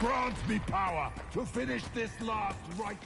Grant me power to finish this last rite.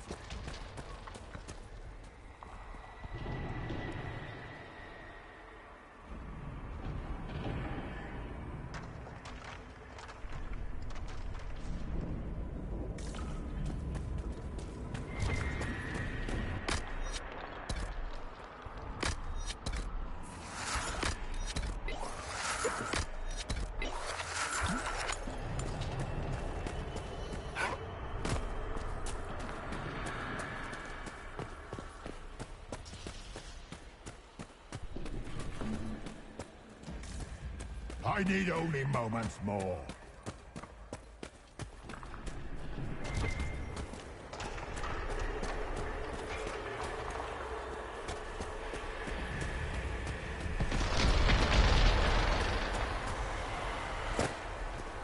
I need only moments more.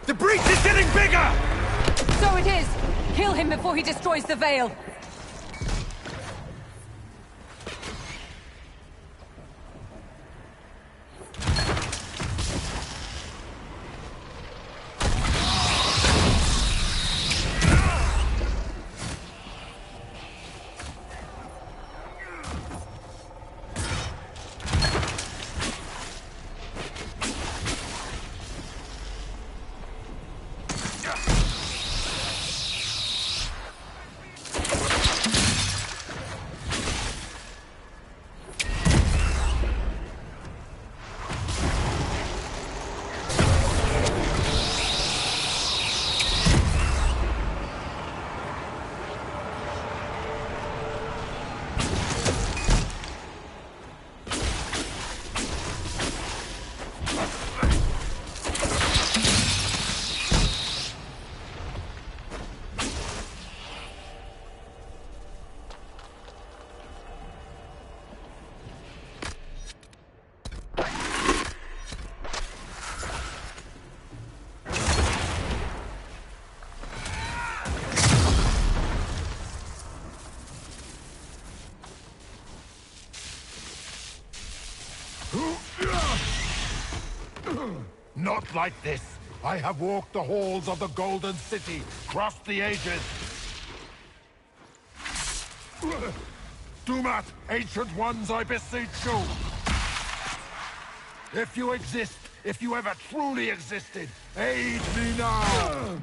The breach is getting bigger! So it is! Kill him before he destroys the Veil! Not like this. I have walked the halls of the Golden City, crossed the ages. Dumat, ancient ones, I beseech you. If you exist, if you ever truly existed, aid me now!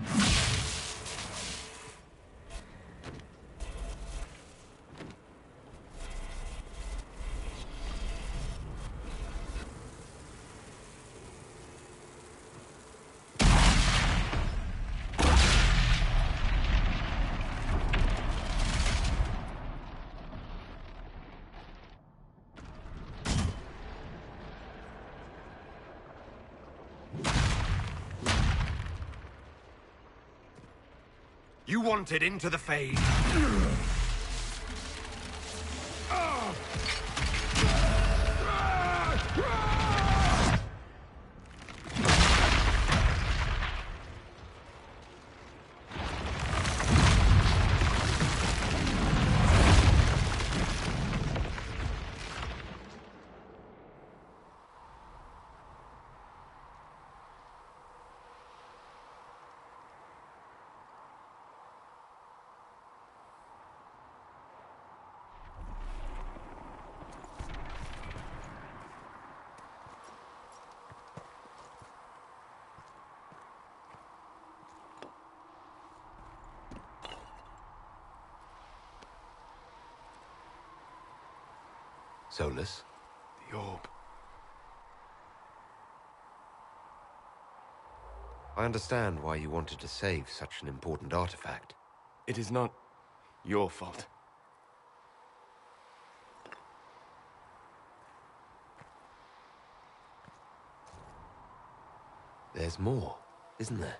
You wanted into the Fade. Solus? The orb. I understand why you wanted to save such an important artifact. It is not your fault. There's more, isn't there?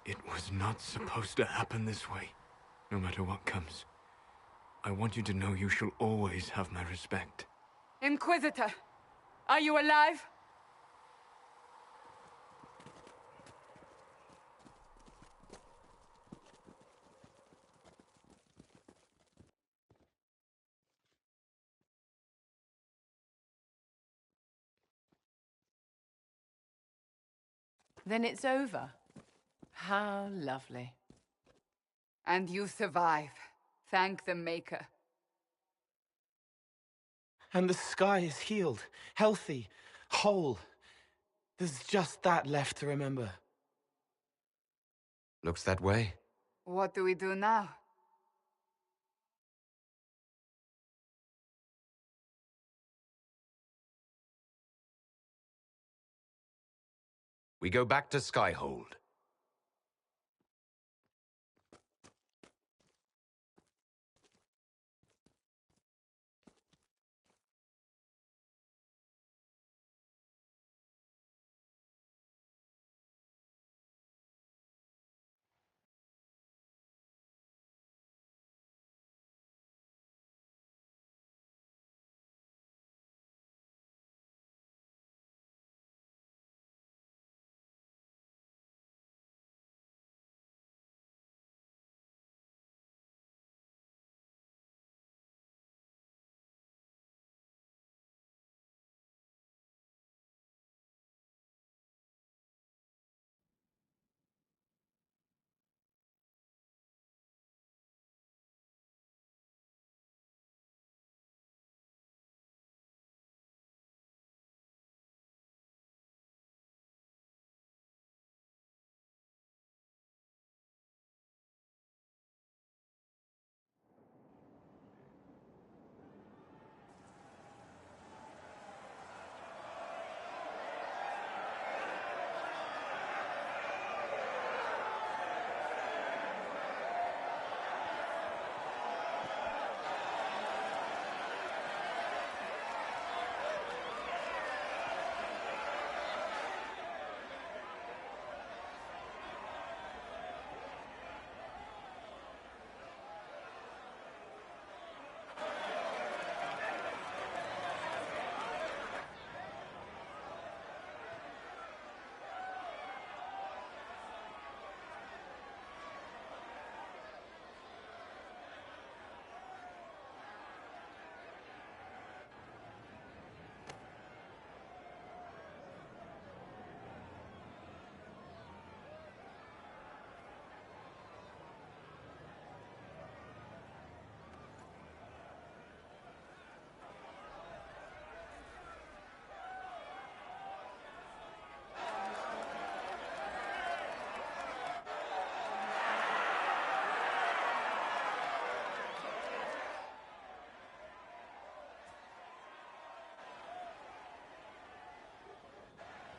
It was not supposed to happen this way, no matter what comes. I want you to know you shall always have my respect. Inquisitor, are you alive? Then it's over. How lovely. And you survive. Thank the Maker. And the sky is healed, healthy, whole. There's just that left to remember. Looks that way. What do we do now? We go back to Skyhold.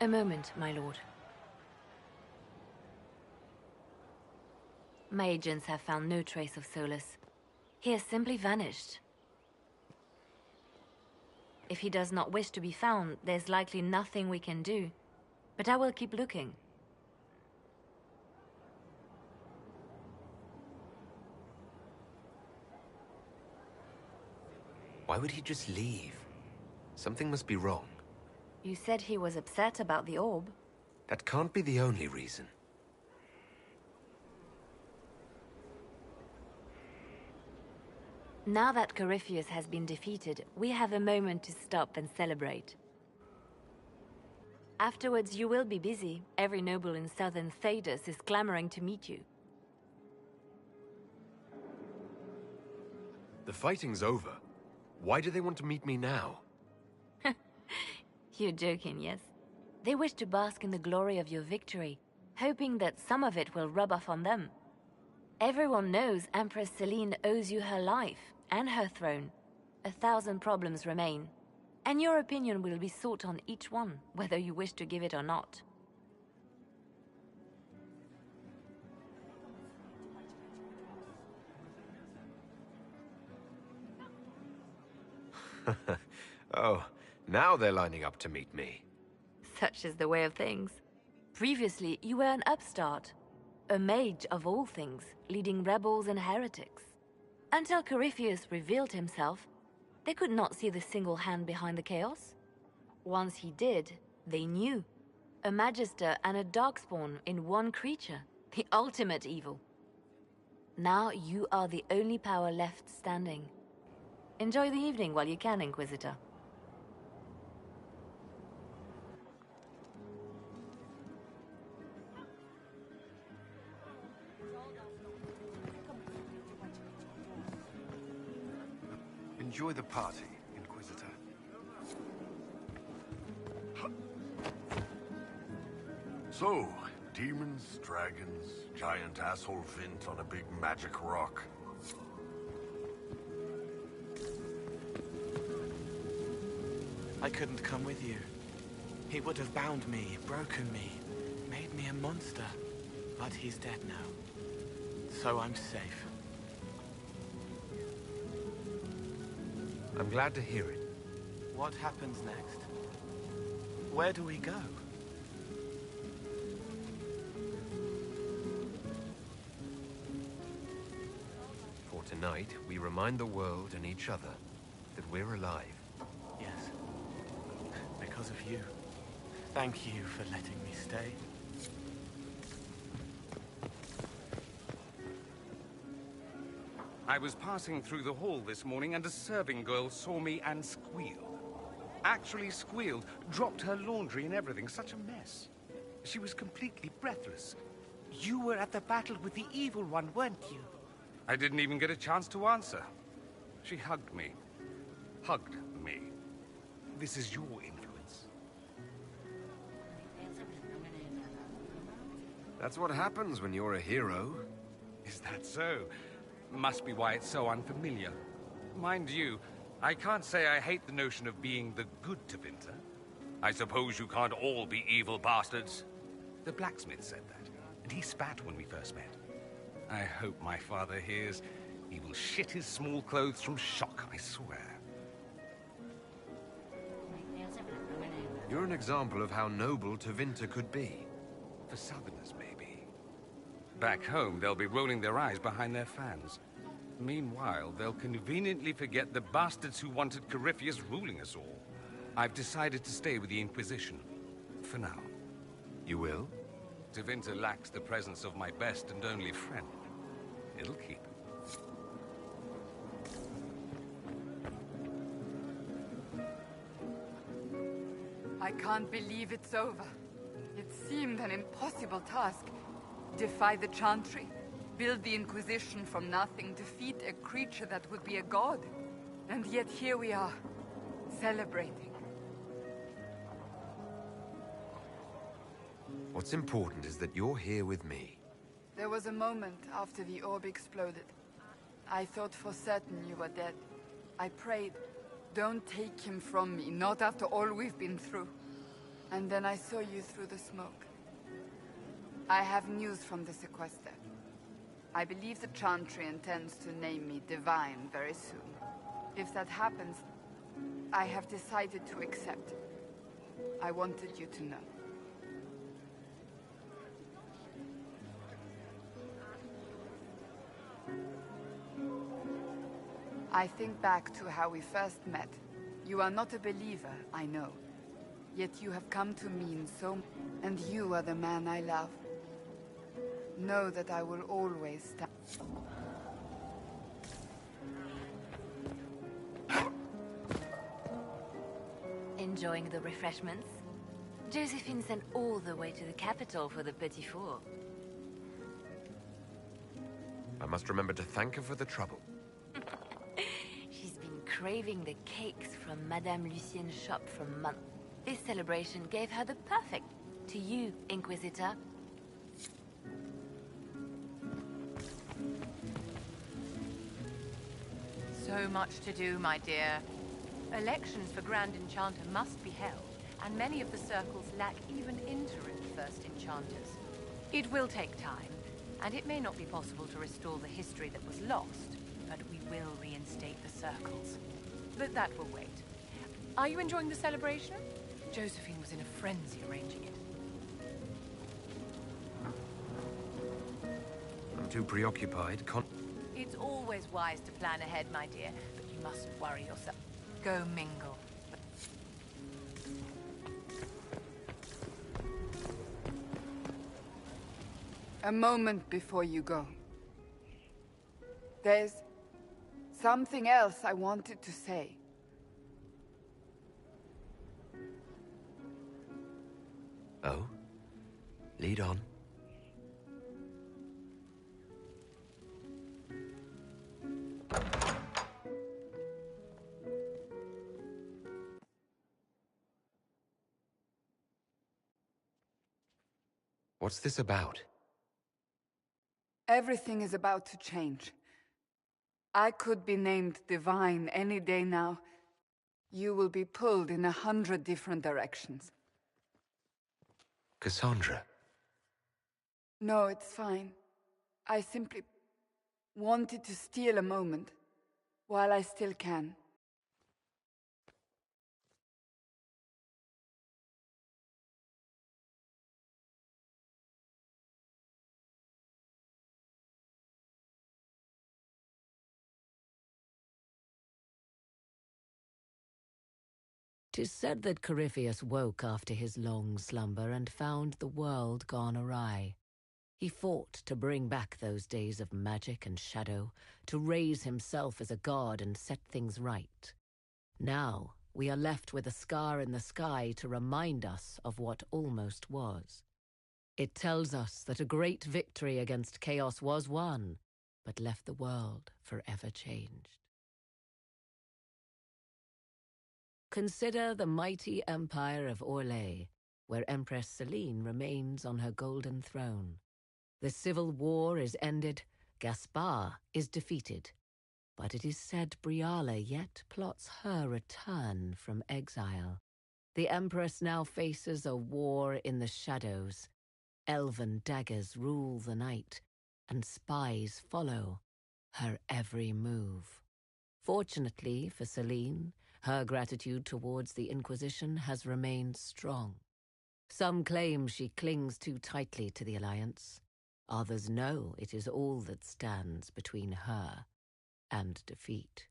A moment, my lord. My agents have found no trace of Solus. He has simply vanished. If he does not wish to be found, there's likely nothing we can do. But I will keep looking. Why would he just leave? Something must be wrong. You said he was upset about the orb. That can't be the only reason. Now that Corypheus has been defeated, we have a moment to stop and celebrate. Afterwards, you will be busy. Every noble in southern Thedas is clamoring to meet you. The fighting's over. Why do they want to meet me now? You're joking, yes? They wish to bask in the glory of your victory, hoping that some of it will rub off on them. Everyone knows Empress Celine owes you her life and her throne. 1,000 problems remain, and your opinion will be sought on each one, whether you wish to give it or not. Oh, now they're lining up to meet me. Such is the way of things. Previously, you were an upstart, a mage of all things, leading rebels and heretics. Until Corypheus revealed himself, they could not see the single hand behind the chaos. Once he did, they knew. A Magister and a Darkspawn in one creature, the ultimate evil. Now you are the only power left standing. Enjoy the evening while you can, Inquisitor. Enjoy the party, Inquisitor. So, demons, dragons, giant asshole Vint on a big magic rock. I couldn't come with you. He would have bound me, broken me, made me a monster. But he's dead now. So I'm safe. I'm glad to hear it. What happens next? Where do we go? For tonight, we remind the world and each other that we're alive. Yes. Because of you. Thank you for letting me stay. I was passing through the hall this morning and a serving girl saw me and squealed. Actually squealed, dropped her laundry and everything. Such a mess. She was completely breathless. You were at the battle with the Evil One, weren't you? I didn't even get a chance to answer. She hugged me. Hugged me. This is your influence. That's what happens when you're a hero. Is that so? Must be why it's so unfamiliar. Mind you, I can't say I hate the notion of being the good Tevinter. I suppose you can't all be evil bastards. The blacksmith said that, and he spat when we first met. I hope my father hears. He will shit his small clothes from shock, I swear. You're an example of how noble Tevinter could be. For Southerners, maybe. Back home, they'll be rolling their eyes behind their fans. Meanwhile, they'll conveniently forget the bastards who wanted Corypheus ruling us all. I've decided to stay with the Inquisition. For now. You will? Tevinter lacks the presence of my best and only friend. It'll keep. I can't believe it's over. It seemed an impossible task. Defy the Chantry, build the Inquisition from nothing, defeat a creature that would be a god. And yet here we are, celebrating. What's important is that you're here with me. There was a moment after the orb exploded. I thought for certain you were dead. I prayed, don't take him from me, not after all we've been through. And then I saw you through the smoke. I have news from the sequester. I believe the Chantry intends to name me Divine very soon. If that happens, I have decided to accept. I wanted you to know. I think back to how we first met. You are not a believer, I know. Yet you have come to mean so much, and you are the man I love. Know that I will always stand. Enjoying the refreshments? Josephine sent all the way to the capital for the petit four. I must remember to thank her for the trouble. She's been craving the cakes from Madame Lucien's shop for months. This celebration gave her the perfect to you, Inquisitor. So much to do, my dear. Elections for Grand Enchanter must be held, and many of the circles lack even interim First Enchanters. It will take time, and it may not be possible to restore the history that was lost, but we will reinstate the circles. But that will wait. Are you enjoying the celebration? Josephine was in a frenzy arranging it. I'm too preoccupied. It's always wise to plan ahead, my dear, but you mustn't worry yourself. Go mingle. A moment before you go. There's something else I wanted to say. Oh? Lead on. What's this about? Everything is about to change. I could be named Divine any day now. You will be pulled in 100 different directions. Cassandra. No, it's fine. I simply wanted to steal a moment, while I still can. "'Tis said that Corypheus woke after his long slumber and found the world gone awry. He fought to bring back those days of magic and shadow, to raise himself as a god and set things right. Now we are left with a scar in the sky to remind us of what almost was. It tells us that a great victory against chaos was won, but left the world forever changed. Consider the mighty empire of Orlais, where Empress Selene remains on her golden throne. The civil war is ended, Gaspar is defeated, but it is said Briala yet plots her return from exile. The Empress now faces a war in the shadows. Elven daggers rule the night, and spies follow her every move. Fortunately for Selene, her gratitude towards the Inquisition has remained strong. Some claim she clings too tightly to the Alliance. Others know it is all that stands between her and defeat.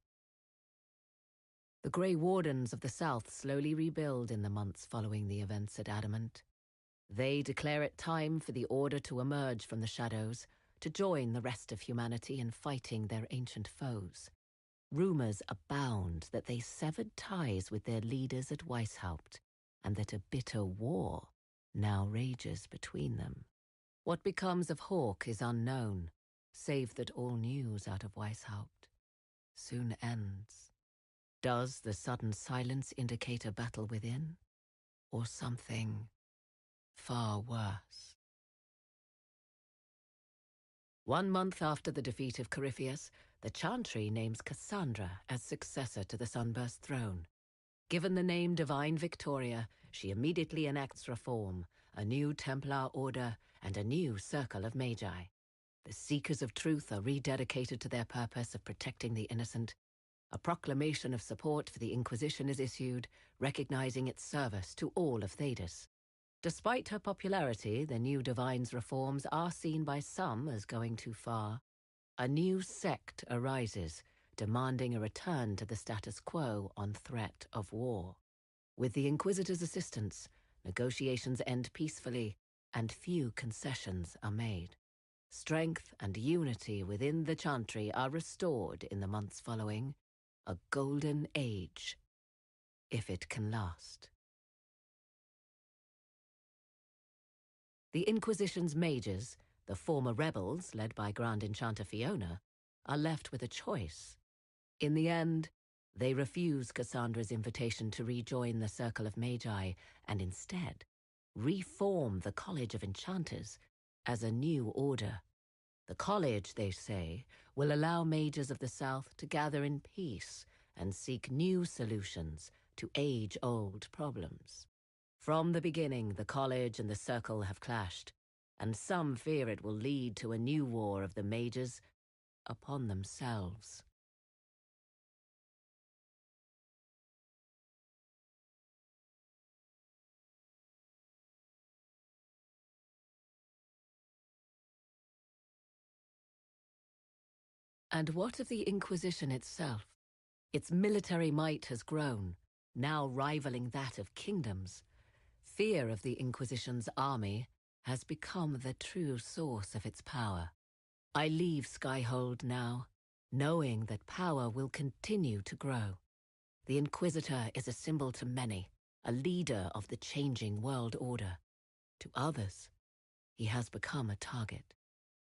The Grey Wardens of the South slowly rebuild in the months following the events at Adamant. They declare it time for the Order to emerge from the shadows, to join the rest of humanity in fighting their ancient foes. Rumors abound that they severed ties with their leaders at Weishaupt, and that a bitter war now rages between them. What becomes of Hawke is unknown, save that all news out of Weishaupt soon ends. Does the sudden silence indicate a battle within, or something far worse? 1 month after the defeat of Corypheus, the Chantry names Cassandra as successor to the Sunburst throne. Given the name Divine Victoria, she immediately enacts reform, a new Templar order, and a new circle of magi. The Seekers of Truth are rededicated to their purpose of protecting the innocent. A proclamation of support for the Inquisition is issued, recognizing its service to all of Thedas. Despite her popularity, the new Divine's reforms are seen by some as going too far. A new sect arises, demanding a return to the status quo on threat of war. With the Inquisitor's assistance, negotiations end peacefully, and few concessions are made. Strength and unity within the Chantry are restored in the months following. A golden age, if it can last. The Inquisition's mages, the former rebels led by Grand Enchanter Fiona, are left with a choice. In the end, they refuse Cassandra's invitation to rejoin the Circle of Magi and instead reform the College of Enchanters as a new order. The college, they say, will allow mages of the South to gather in peace and seek new solutions to age-old problems. From the beginning, the college and the circle have clashed, and some fear it will lead to a new war of the mages upon themselves. And what of the Inquisition itself? Its military might has grown, now rivaling that of kingdoms. Fear of the Inquisition's army has become the true source of its power. I leave Skyhold now, knowing that power will continue to grow. The Inquisitor is a symbol to many, a leader of the changing world order. To others, he has become a target.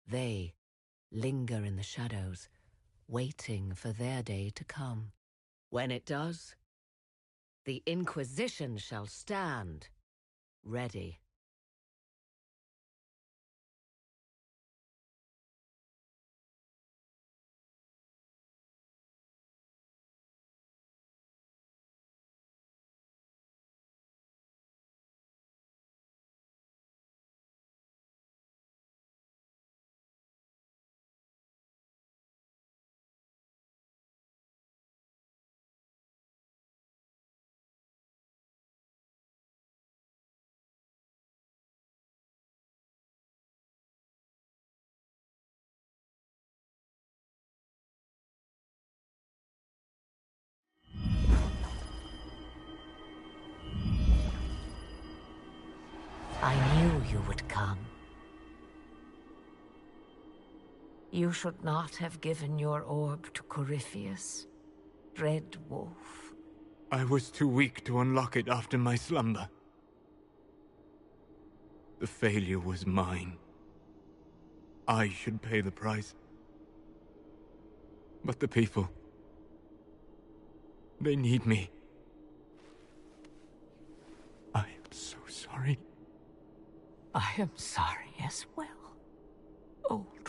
They linger in the shadows, waiting for their day to come. When it does, the Inquisition shall stand ready. I knew you would come. You should not have given your orb to Corypheus, Red Wolf. I was too weak to unlock it after my slumber. The failure was mine. I should pay the price. But the people... they need me. I am so sorry. I am sorry as well, old